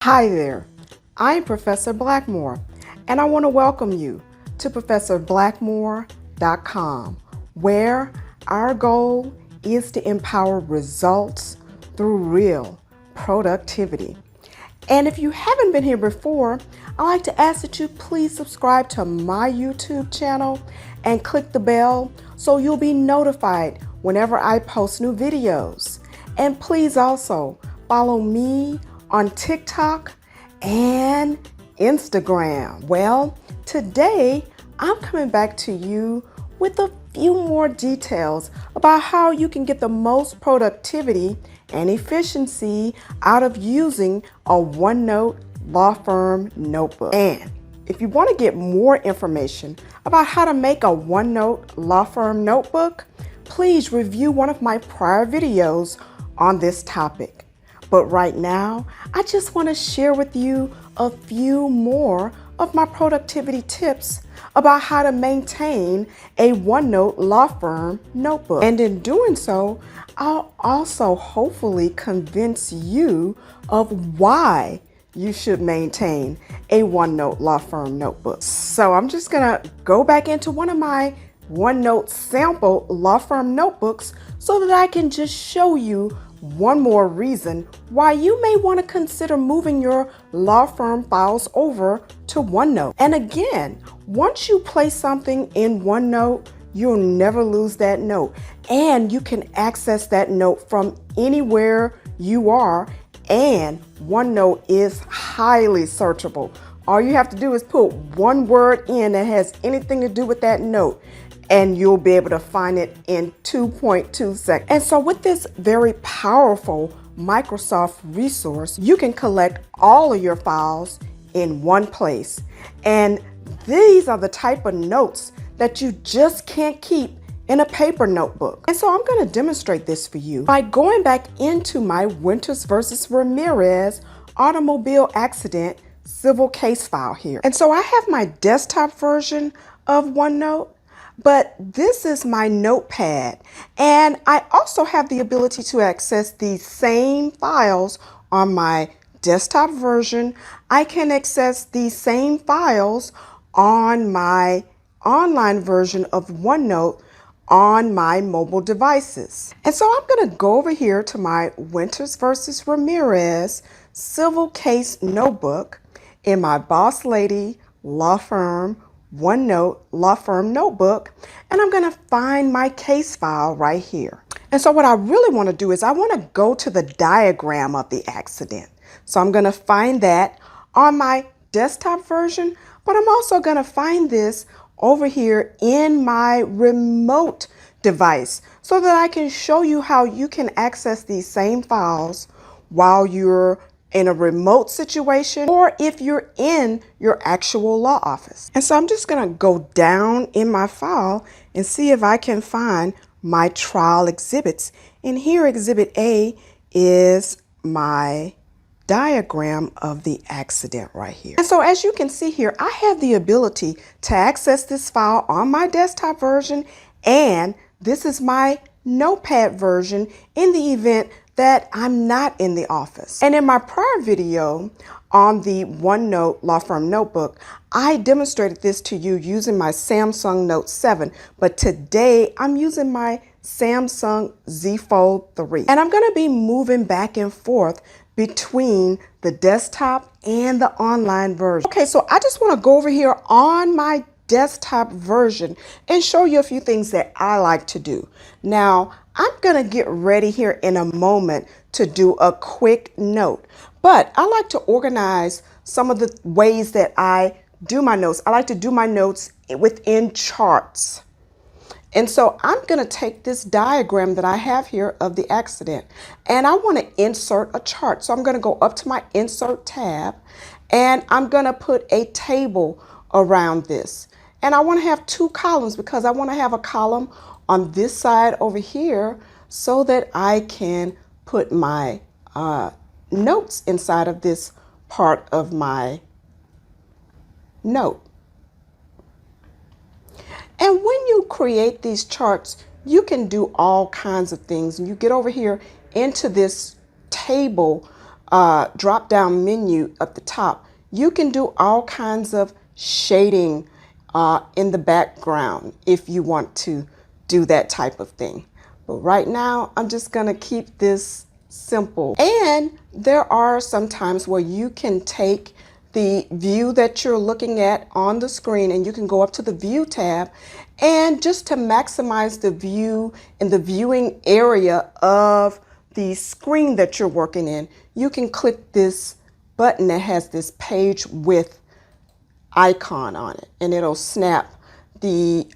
Hi there, I'm Professor Blackmore, and I want to welcome you to ProfessorBlackmore.com, where our goal is to empower results through real productivity. And if you haven't been here before, I'd like to ask that you please subscribe to my YouTube channel and click the bell so you'll be notified whenever I post new videos. And please also follow me on TikTok and Instagram. Well, today I'm coming back to you with a few more details about how you can get the most productivity and efficiency out of using a OneNote law firm notebook. And if you want to get more information about how to make a OneNote law firm notebook, please review one of my prior videos on this topic. But right now, I just want to share with you a few more of my productivity tips about how to maintain a OneNote law firm notebook. And in doing so, I'll also hopefully convince you of why you should maintain a OneNote law firm notebook. So I'm just gonna go back into one of my OneNote sample law firm notebooks so that I can just show you one more reason why you may want to consider moving your law firm files over to OneNote. And again, once you place something in OneNote, you'll never lose that note. And you can access that note from anywhere you are. And OneNote is highly searchable. All you have to do is put one word in that has anything to do with that note, and you'll be able to find it in 2.2 seconds. And so with this very powerful Microsoft resource, you can collect all of your files in one place. And these are the type of notes that you just can't keep in a paper notebook. And so I'm going to demonstrate this for you by going back into my Winters versus Ramirez automobile accident civil case file here. And so I have my desktop version of OneNote, but this is my notepad. And I also have the ability to access these same files on my desktop version. I can access these same files on my online version of OneNote on my mobile devices. And so I'm going to go over here to my Winters versus Ramirez civil case notebook in my Boss Lady Law Firm OneNote law firm notebook, and I'm going to find my case file right here. And so what I really want to do is I want to go to the diagram of the accident. So I'm going to find that on my desktop version, but I'm also going to find this over here in my remote device so that I can show you how you can access these same files while you're in a remote situation or if you're in your actual law office. And so I'm just going to go down in my file and see if I can find my trial exhibits. And here exhibit A is my diagram of the accident right here. And so as you can see here, I have the ability to access this file on my desktop version, and this is my notepad version in the event that I'm not in the office. And in my prior video on the OneNote law firm notebook, I demonstrated this to you using my Samsung Note 7, but today I'm using my Samsung Z Fold 3. And I'm going to be moving back and forth between the desktop and the online version. Okay, so I just want to go over here on my desktop version and show you a few things that I like to do. Now, I'm going to get ready here in a moment to do a quick note, but I like to organize some of the ways that I do my notes. I like to do my notes within charts. And so I'm going to take this diagram that I have here of the accident, and I want to insert a chart. So I'm going to go up to my Insert tab, and I'm going to put a table around this. And I want to have two columns because I want to have a column on this side over here so that I can put my notes inside of this part of my note. And when you create these charts, you can do all kinds of things. And you get over here into this table drop down menu at the top, you can do all kinds of shading in the background if you want to do that type of thing. But right now, I'm just going to keep this simple. And there are some times where you can take the view that you're looking at on the screen and you can go up to the View tab, and just to maximize the view in the viewing area of the screen that you're working in, you can click this button that has this page width icon on it, and it'll snap the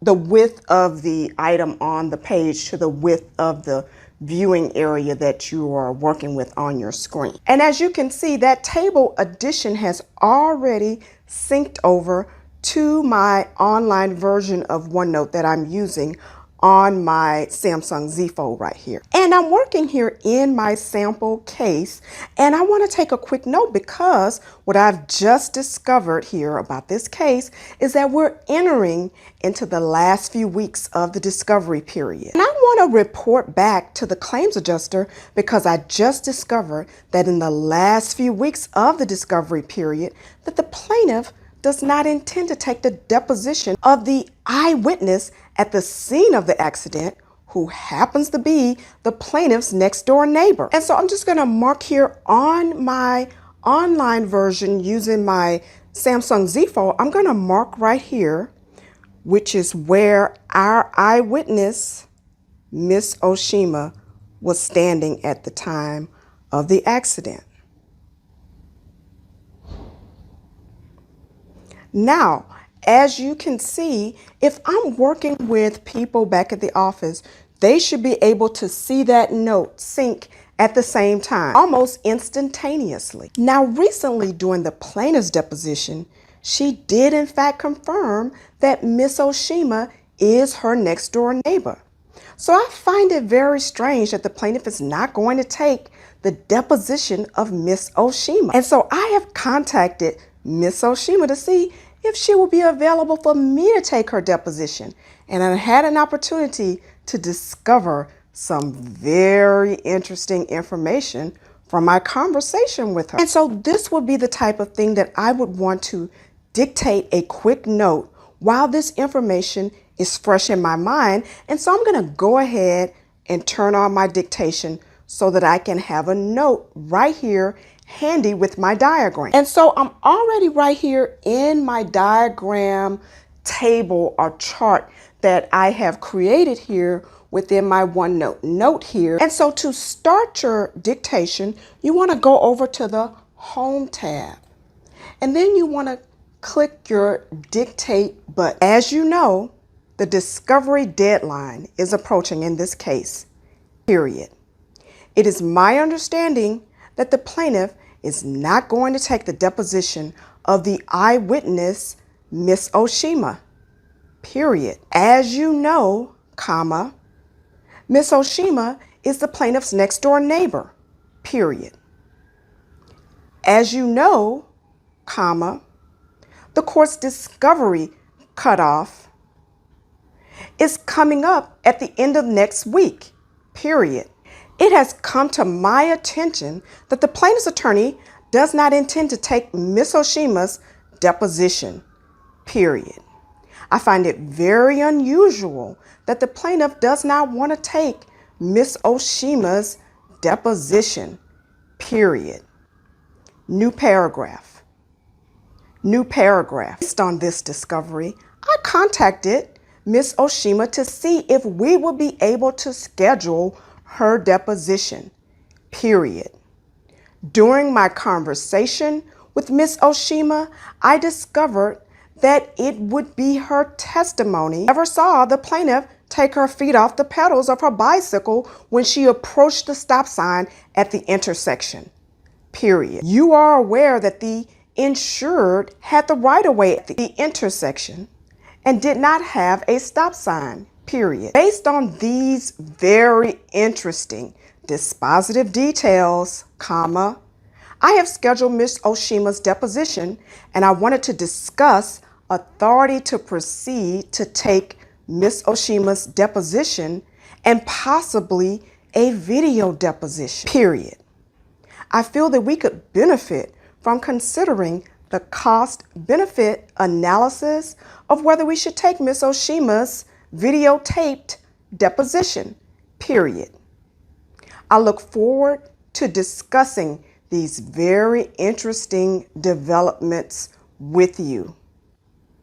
width of the item on the page to the width of the viewing area that you are working with on your screen. And as you can see, that table addition has already synced over to my online version of OneNote that I'm using on my Samsung Z Fold right here. And I'm working here in my sample case, and I want to take a quick note because what I've just discovered here about this case is that we're entering into the last few weeks of the discovery period. And I want to report back to the claims adjuster because I just discovered that in the last few weeks of the discovery period that the plaintiff does not intend to take the deposition of the eyewitness at the scene of the accident, who happens to be the plaintiff's next door neighbor. And so I'm just going to mark here on my online version using my Samsung Z Fold. I'm going to mark right here, which is where our eyewitness, Miss Oshima, was standing at the time of the accident. Now, as you can see, if I'm working with people back at the office, they should be able to see that note sync at the same time, almost instantaneously. Now, recently during the plaintiff's deposition, she did in fact confirm that Miss Oshima is her next door neighbor. So I find it very strange that the plaintiff is not going to take the deposition of Miss Oshima. And so I have contacted Miss Oshima to see if she will be available for me to take her deposition. And I had an opportunity to discover some very interesting information from my conversation with her. And so this would be the type of thing that I would want to dictate a quick note while this information is fresh in my mind. And so I'm going to go ahead and turn on my dictation so that I can have a note right here handy with my diagram. And so I'm already right here in my diagram table or chart that I have created here within my OneNote note here. And so to start your dictation, you want to go over to the Home tab, and then you want to click your Dictate button. As you know, the discovery deadline is approaching in this case, period. It is my understanding that the plaintiff is not going to take the deposition of the eyewitness, Miss Oshima, period. As you know, comma, Miss Oshima is the plaintiff's next door neighbor, period. As you know, comma, the court's discovery cutoff is coming up at the end of next week, period. It has come to my attention that the plaintiff's attorney does not intend to take Miss Oshima's deposition, period. I find it very unusual that the plaintiff does not want to take Miss Oshima's deposition, period. New paragraph. New paragraph. Based on this discovery, I contacted Miss Oshima to see if we would be able to schedule her deposition, period. During my conversation with Miss Oshima, I discovered that it would be her testimony. I never saw the plaintiff take her feet off the pedals of her bicycle when she approached the stop sign at the intersection, period. You are aware that the insured had the right-of-way at the intersection and did not have a stop sign, period. Based on these very interesting dispositive details, comma, I have scheduled Miss Oshima's deposition, and I wanted to discuss authority to proceed to take Miss Oshima's deposition and possibly a video deposition, period. I feel that we could benefit from considering the cost-benefit analysis of whether we should take Ms. Oshima's videotaped deposition, period. I look forward to discussing these very interesting developments with you,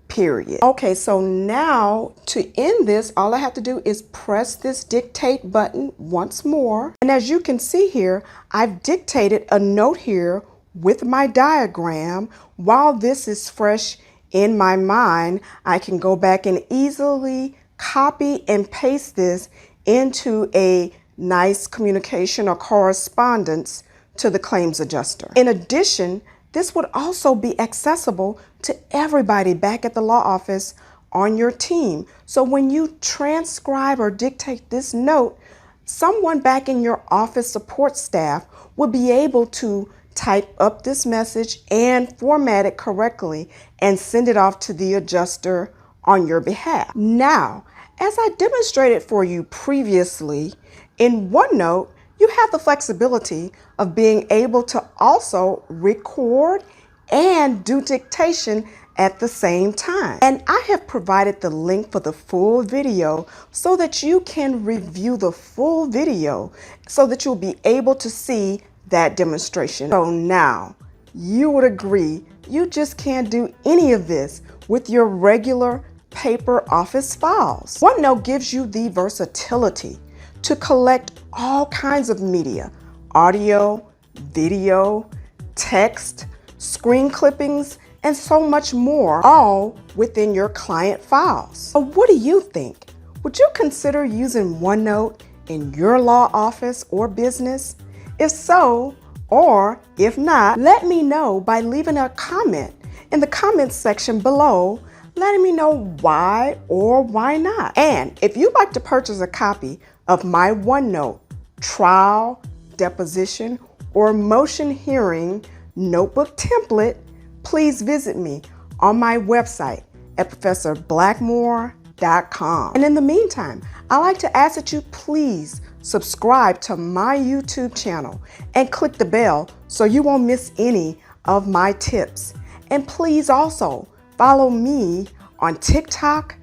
period. Okay, so now to end this, all I have to do is press this dictate button once more. And as you can see here, I've dictated a note here with my diagram. While this is fresh in my mind, I can go back and easily copy and paste this into a nice communication or correspondence to the claims adjuster. In addition, this would also be accessible to everybody back at the law office on your team. So when you transcribe or dictate this note, someone back in your office support staff will be able to type up this message and format it correctly and send it off to the adjuster on your behalf. Now, as I demonstrated for you previously, in OneNote, you have the flexibility of being able to also record and do dictation at the same time. And I have provided the link for the full video so that you can review the full video so that you'll be able to see that demonstration. So now, you would agree you just can't do any of this with your regular paper office files. OneNote gives you the versatility to collect all kinds of media, audio, video, text, screen clippings, and so much more, all within your client files. So what do you think? Would you consider using OneNote in your law office or business? If so, or if not, let me know by leaving a comment in the comments section below, letting me know why or why not. And if you'd like to purchase a copy of my OneNote trial, deposition, or motion hearing notebook template, please visit me on my website at professorblackmore.com. And in the meantime, I'd like to ask that you please subscribe to my YouTube channel and click the bell so you won't miss any of my tips. And please also follow me on TikTok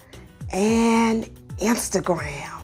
and Instagram.